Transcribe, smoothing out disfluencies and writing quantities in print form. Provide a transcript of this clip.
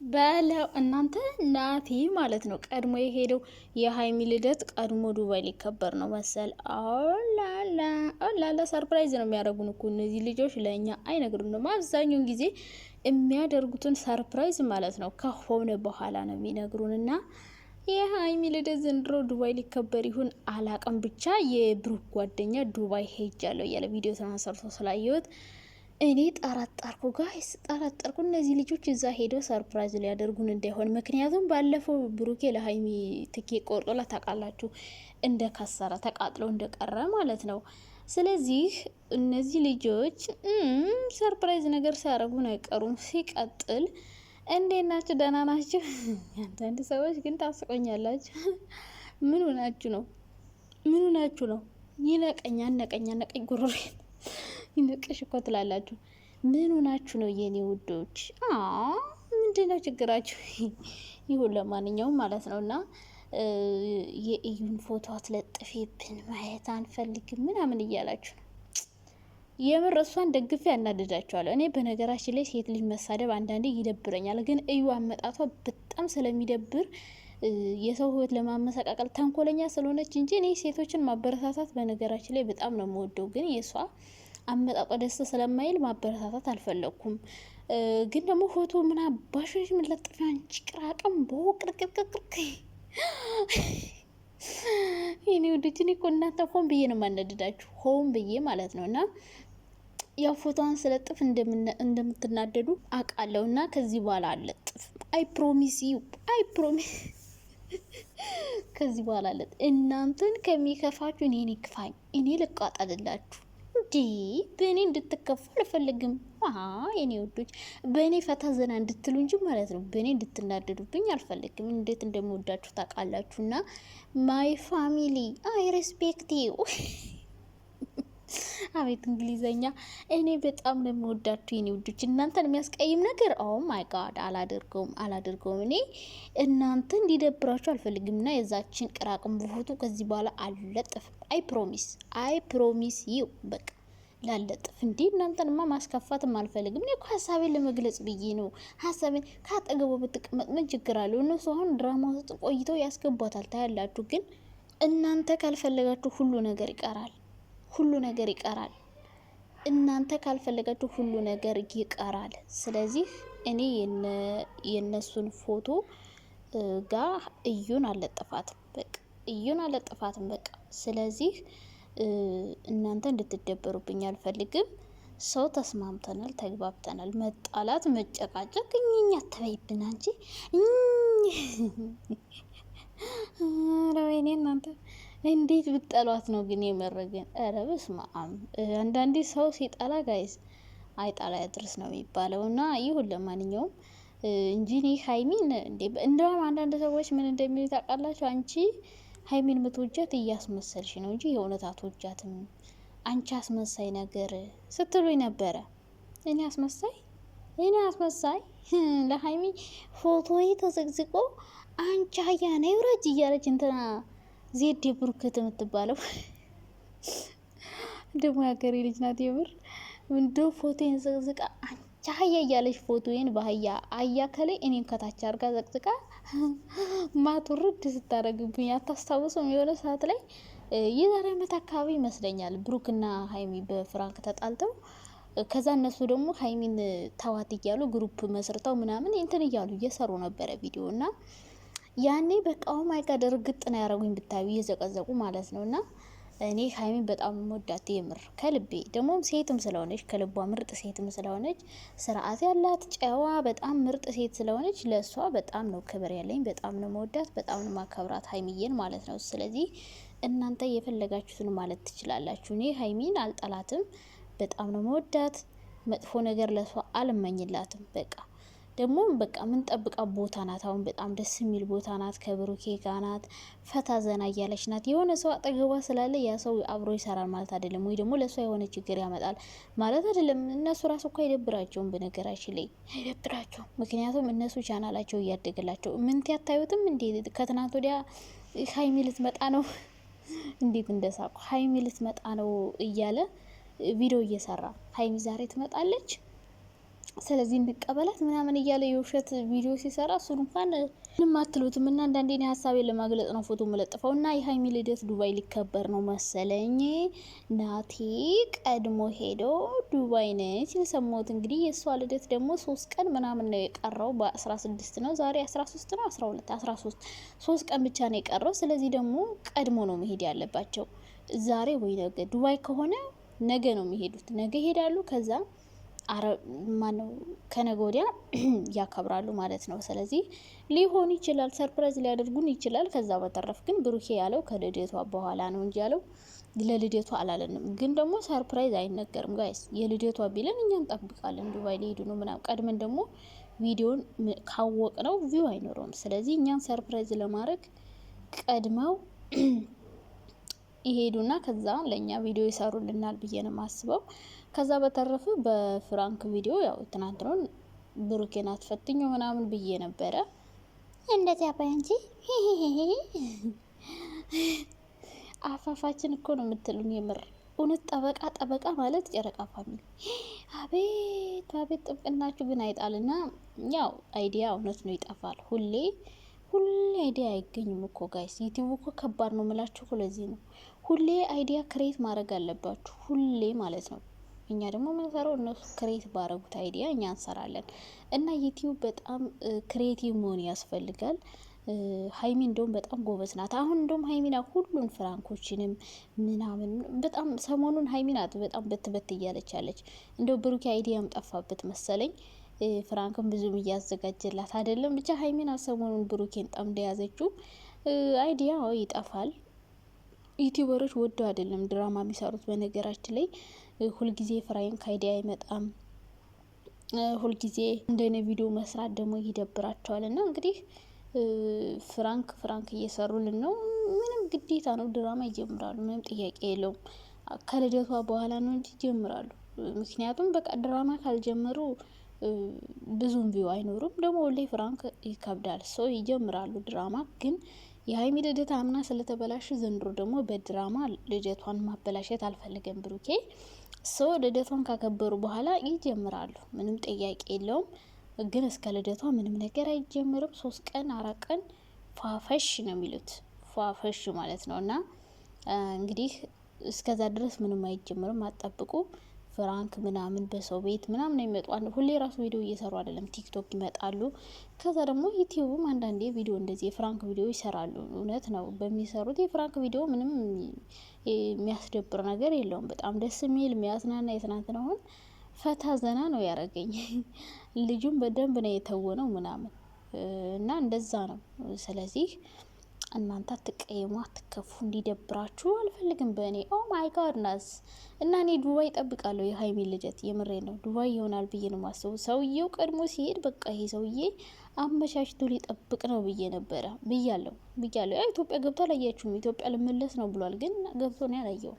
በለው እናንተ ናቲ ማለት ነው ቀድሞ የሄደው የሀይሚ ልደት ቀድሞ ዱባይ ሊከበር ነው መሰል። ኦላላ ሰርፕራይዝ ነው የሚያደርጉን እኮ እነዚህ ልጆች፣ ለእኛ አይነግሩንም። አብዛኛውን ጊዜ የሚያደርጉትን ሰርፕራይዝ ማለት ነው ከሆነ በኋላ ነው የሚነግሩን። እና የሀይሚ ልደት ዘንድሮ ዱባይ ሊከበር ይሁን አላቅም፣ ብቻ የብሩክ ጓደኛ ዱባይ ሄጃለሁ እያለ ቪዲዮ ተናሰርቶ ስላየሁት እኔ ጠረጠርኩ፣ ጋይስ ጠረጠርኩ። እነዚህ ልጆች እዛ ሄደው ሰርፕራይዝ ሊያደርጉን እንዳይሆን። ምክንያቱም ባለፈው ብሩኬ ለሀይሚ ትኬት ቆርጦላ ታውቃላችሁ፣ እንደ ከሰረ ተቃጥሎ እንደቀረ ማለት ነው። ስለዚህ እነዚህ ልጆች ሰርፕራይዝ ነገር ሲያደርጉን አይቀሩም። ሲቀጥል እንዴት ናችሁ? ደህና ናችሁ? አንዳንድ ሰዎች ግን ታስቆኛላችሁ። ምን ሆናችሁ ነው? ምን ሆናችሁ ነው? ይነቀኛ ነቀኝ ጉሮሬ ይነቀሽ እኮ ትላላችሁ። ምን ሆናችሁ ነው የኔ ውዶች? ምንድነው ችግራችሁ? ይሁን ለማንኛውም ማለት ነው። እና የእዩን ፎቶ አትለጥፊብን ማየት አንፈልግም ምናምን እያላችሁ ነው። የምር እሷን ደግፌ ያናድዳቸዋለሁ። እኔ በነገራችን ላይ ሴት ልጅ መሳደብ አንዳንዴ ይደብረኛል፣ ግን እዩ አመጣቷ በጣም ስለሚደብር የሰው ህይወት ለማመሰቃቀል ተንኮለኛ ስለሆነች እንጂ እኔ ሴቶችን ማበረታታት በነገራችን ላይ በጣም ነው የምወደው። ግን የሷ አመጣጧ ደስ ስለማይል ማበረታታት አልፈለኩም። ግን ደግሞ ፎቶ ምን አባሽሽ ምን ለጥፊ አንቺ ቅራቅም በቅርቅርቅርቅ ይሄኔ ወደች እኔ እኮ እናንተ ሆን ብዬ ነው የማነድዳችሁ፣ ሆን ብዬ ማለት ነው። እና ያው ፎቶዋን ስለጥፍ እንደምትናደዱ አውቃለሁ። እና ከዚህ በኋላ አለጥፍ፣ አይ ፕሮሚስ ዩ፣ አይ ፕሮሚስ ከዚህ በኋላ አለጥ። እናንተን ከሚከፋችሁ እኔን ይክፋኝ፣ እኔ ልቃጠልላችሁ እንዴ። በእኔ እንድትከፉ አልፈልግም። የኔ ወዶች በእኔ ፈታ ዘና እንድትሉ እንጂ ማለት ነው፣ በእኔ እንድትናደዱብኝ አልፈልግም። እንዴት እንደምወዳችሁ ታውቃላችሁ። እና ማይ ፋሚሊ አይ ሬስፔክት ዩ። አቤት እንግሊዘኛ! እኔ በጣም ነው የምወዳችሁ የኔ ውዶች። እናንተን የሚያስቀይም ነገር ኦ ማይ ጋድ አላደርገውም። እኔ እናንተ እንዲደብራችሁ አልፈልግም። እና የዛችን ቅራቅም ፎቶ ከዚህ በኋላ አልለጥፍም። አይ ፕሮሚስ ዩ በቃ ላለጥፍ። እንዴ እናንተንማ ማስከፋትም አልፈልግም። እኔ እኮ ሀሳቤን ለመግለጽ ብዬ ነው። ሀሳቤን ካጠገቡ ብትቀመጥ ምን ችግር አለው? እነሱ አሁን ድራማ ውስጥ ቆይተው ያስገቧታል፣ ታያላችሁ። ግን እናንተ ካልፈለጋችሁ ሁሉ ነገር ይቀራል። እናንተ ካልፈለጋችሁ ሁሉ ነገር ይቀራል። ስለዚህ እኔ የነሱን ፎቶ ጋር እዩን አለጥፋትም በቃ። ስለዚህ እናንተ እንድትደበሩብኝ አልፈልግም። ሰው ተስማምተናል፣ ተግባብተናል። መጣላት መጨቃጨቅ እኛ ተበይብን አንቺ ወይኔ እናንተ እንዴት ብጠሏት ነው ግን የመረገን? ኧረ በስመ አብ። አንዳንዴ ሰው ሲጠላ ጋይስ አይጣላ ያድርስ ነው የሚባለው። እና ይሁን ለማንኛውም እንጂ እኔ ሀይሚን እንደውም አንዳንድ ሰዎች ምን እንደሚሉ ታውቃላችሁ? አንቺ ሀይሚን ምትወጃት እያስመሰልሽ ነው እንጂ የእውነት አትወጃትም፣ አንቺ አስመሳይ ነገር ስትሉኝ ነበረ። እኔ አስመሳይ ለሀይሚ ፎቶዬ ተዘግዝቆ አንቺ አያ ነይ ውረጅ እያለች እንትና ዜድ ብሩክት የምትባለው ደግሞ ያገሬ ልጅ ናት። የምር እንዶ ፎቶዬን ዘቅዝቃ አንቺ አህያ እያለች ፎቶዬን በአህያ አያ ከላይ እኔን ከታች አርጋ ዘቅዝቃ ማቱርድ ስታደርግብኝ አታስታውሱም? የሆነ ሰዓት ላይ የዛሬ ዓመት አካባቢ ይመስለኛል ብሩክና ሀይሚ በፍራንክ ተጣልተው ከዛ እነሱ ደግሞ ሀይሚን ተዋት እያሉ ግሩፕ መስርተው ምናምን እንትን እያሉ እየሰሩ ነበረ ቪዲዮ። እና ያኔ በቃ ማይ ጋር እርግጥ ነው ያረጉኝ ብታዩ እየዘቀዘቁ ማለት ነው። እና እኔ ሀይሚን በጣም ወዳት የምር ከልቤ፣ ደግሞ ሴትም ስለሆነች ከልቧ ምርጥ ሴትም ስለሆነች ስርዓት ያላት ጨዋ በጣም ምርጥ ሴት ስለሆነች ለእሷ በጣም ነው ክብር ያለኝ፣ በጣም ነው መወዳት፣ በጣም ነው ማከብራት ሀይሚዬን ማለት ነው። ስለዚህ እናንተ የፈለጋችሁትን ማለት ትችላላችሁ። እኔ ሀይሚን አልጠላትም፣ በጣም ነው መወዳት፣ መጥፎ ነገር ለሷ አልመኝላትም። በቃ ደግሞ በቃ ምን ጠብቃ ቦታ ናት። አሁን በጣም ደስ የሚል ቦታ ናት፣ ከብሩኬ ጋር ናት፣ ፈታ ዘና እያለች ናት። የሆነ ሰው አጠገቧ ስላለ ያ ሰው አብሮ ይሰራል ማለት አይደለም፣ ወይ ደግሞ ለሷ የሆነ ችግር ያመጣል ማለት አይደለም። እነሱ ራሱ እኮ አይደብራቸውም፣ በነገራችን ላይ አይደብራቸውም። ምክንያቱም እነሱ ቻናላቸው እያደገላቸው ምን ያታዩትም እንዴ? ከትናንት ወዲያ ሀይሚ ልትመጣ ነው፣ እንዴት እንደሳቁ ሀይሚ ልትመጣ ነው እያለ ቪዲዮ እየሰራ ሀይሚ ዛሬ ትመጣለች ስለዚህ እንቀበላት ምናምን እያለ የውሸት ቪዲዮ ሲሰራ እሱን እንኳን ምንም አትሉትም። እና አንዳንዴ እኔ ሀሳቤን ለማግለጽ ነው ፎቶ መለጥፈው። እና የሀይሚ ልደት ዱባይ ሊከበር ነው መሰለኝ። ናቲ ቀድሞ ሄዶ ዱባይ ነች የሰማሁት። እንግዲህ የእሷ ልደት ደግሞ 3 ቀን ምናምን ነው የቀረው። በ16 ነው ዛሬ 13 ነው 12 13 3 ቀን ብቻ ነው የቀረው። ስለዚህ ደግሞ ቀድሞ ነው መሄድ ያለባቸው ዛሬ ወይ ነገ። ዱባይ ከሆነ ነገ ነው የሚሄዱት። ነገ ይሄዳሉ። ከዛ ማነው ከነገ ወዲያ ያከብራሉ ማለት ነው። ስለዚህ ሊሆን ይችላል ሰርፕራይዝ ሊያደርጉን ይችላል። ከዛ በተረፍ ግን ብሩኬ ያለው ከልደቷ በኋላ ነው እንጂ ያለው ለልደቷ አላለንም። ግን ደግሞ ሰርፕራይዝ አይነገርም ጋይስ። የልደቷ ቢለን እኛ እንጠብቃለን። ዱባይ ሊሄዱ ነው ምናምን ቀድመን ደግሞ ቪዲዮን ካወቅ ነው ቪው አይኖረውም። ስለዚህ እኛን ሰርፕራይዝ ለማድረግ ቀድመው ይሄዱና ከዛ ለእኛ ቪዲዮ ይሰሩልናል ብዬ ነው የማስበው። ከዛ በተረፈ በፍራንክ ቪዲዮ ያው ትናንትናን ብሩኬን አትፈትኙ ምናምን ብዬ ነበረ። እንደዚህ አባይ እንጂ አፋፋችን እኮ ነው የምትሉን የምር እውነት። ጠበቃ ማለት ጨረቃ ፋሚሊ አቤት አቤት ጥብቅናችሁ ግን አይጣልና። ያው አይዲያ እውነት ነው ይጠፋል። ሁሌ አይዲያ አይገኝም እኮ ጋይስ። ዩቲዩብ እኮ ከባድ ነው ምላችሁ እኮ ለዚህ ነው። ሁሌ አይዲያ ክሬት ማድረግ አለባችሁ ሁሌ ማለት ነው። እኛ ደግሞ የምንሰራው እነሱ ክሬት ባረጉት አይዲያ እኛ እንሰራለን። እና ዩቲዩብ በጣም ክሬቲቭ መሆን ያስፈልጋል። ሀይሚ እንደውም በጣም ጎበዝ ናት። አሁን እንደውም ሀይሚ ናት ሁሉን ፍራንኮችንም ምናምን በጣም ሰሞኑን ሀይሚ ናት በጣም በት እያለች ያለች። እንደው ብሩኬ አይዲያም ጠፋበት መሰለኝ። ፍራንክም ብዙም እያዘጋጀላት አይደለም። ብቻ ሀይሚ ናት ሰሞኑን ብሩኬን ጠምዳ ያዘችው። አይዲያ ይጠፋል። ዩቲዩበሮች ወደው አይደለም ድራማ የሚሰሩት። በነገራችን ላይ ሁልጊዜ ፍራንክ አይዲያ አይመጣም። ሁልጊዜ እንደኔ ቪዲዮ መስራት ደግሞ ይደብራቸዋል። እና እንግዲህ ፍራንክ እየሰሩልን ነው። ምንም ግዴታ ነው ድራማ ይጀምራሉ። ምንም ጥያቄ የለውም። ከልደቷ በኋላ ነው እንጂ ይጀምራሉ። ምክንያቱም በቃ ድራማ ካልጀመሩ ብዙም ቪው አይኖሩም። ደግሞ ሁሌ ፍራንክ ይከብዳል። ሰው ይጀምራሉ ድራማ ግን የሀይሚ ልደት አምና ስለተበላሽ ዘንድሮ ደግሞ በድራማ ልደቷን ማበላሸት አልፈልገም ብሩኬ። ሰው ልደቷን ካከበሩ በኋላ ይጀምራሉ። ምንም ጥያቄ የለውም። ግን እስከ ልደቷ ምንም ነገር አይጀምርም። 3 ቀን 4 ቀን ፏፈሽ ነው የሚሉት። ፏፈሽ ማለት ነው። እና እንግዲህ እስከዛ ድረስ ምንም አይጀምርም። አጠብቁ። ፍራንክ ምናምን በሰው ቤት ምናምን ይመጣሉ። ሁሌ ራሱ ቪዲዮ እየሰሩ አይደለም፣ ቲክቶክ ይመጣሉ። ከዛ ደግሞ ዩቲዩብም አንዳንዴ ቪዲዮ እንደዚህ የፍራንክ ቪዲዮ ይሰራሉ። እውነት ነው በሚሰሩት የፍራንክ ቪዲዮ ምንም የሚያስደብር ነገር የለውም። በጣም ደስ የሚል የሚያዝናና። የትናንትና አሁን ፈታ ዘና ነው ያደረገኝ። ልጁም በደንብ ነው የተወነው ምናምን እና እንደዛ ነው። ስለዚህ እናንተ አትቀየሙ፣ አትከፉ፣ እንዲደብራችሁ አልፈልግም በእኔ ኦ ማይ ጋድ ናስ። እና እኔ ዱባይ እጠብቃለሁ የሀይሚ ልደት። የምሬ ነው ዱባይ ይሆናል ብዬ ነው ማስቡ። ሰውዬው ቀድሞ ሲሄድ በቃ ይሄ ሰውዬ አመቻችቶ ሊጠብቅ ነው ብዬ ነበረ ብያለሁ። ኢትዮጵያ ገብቶ አላያችሁም? ኢትዮጵያ ልመለስ ነው ብሏል፣ ግን ገብቶ ነው ያላየው።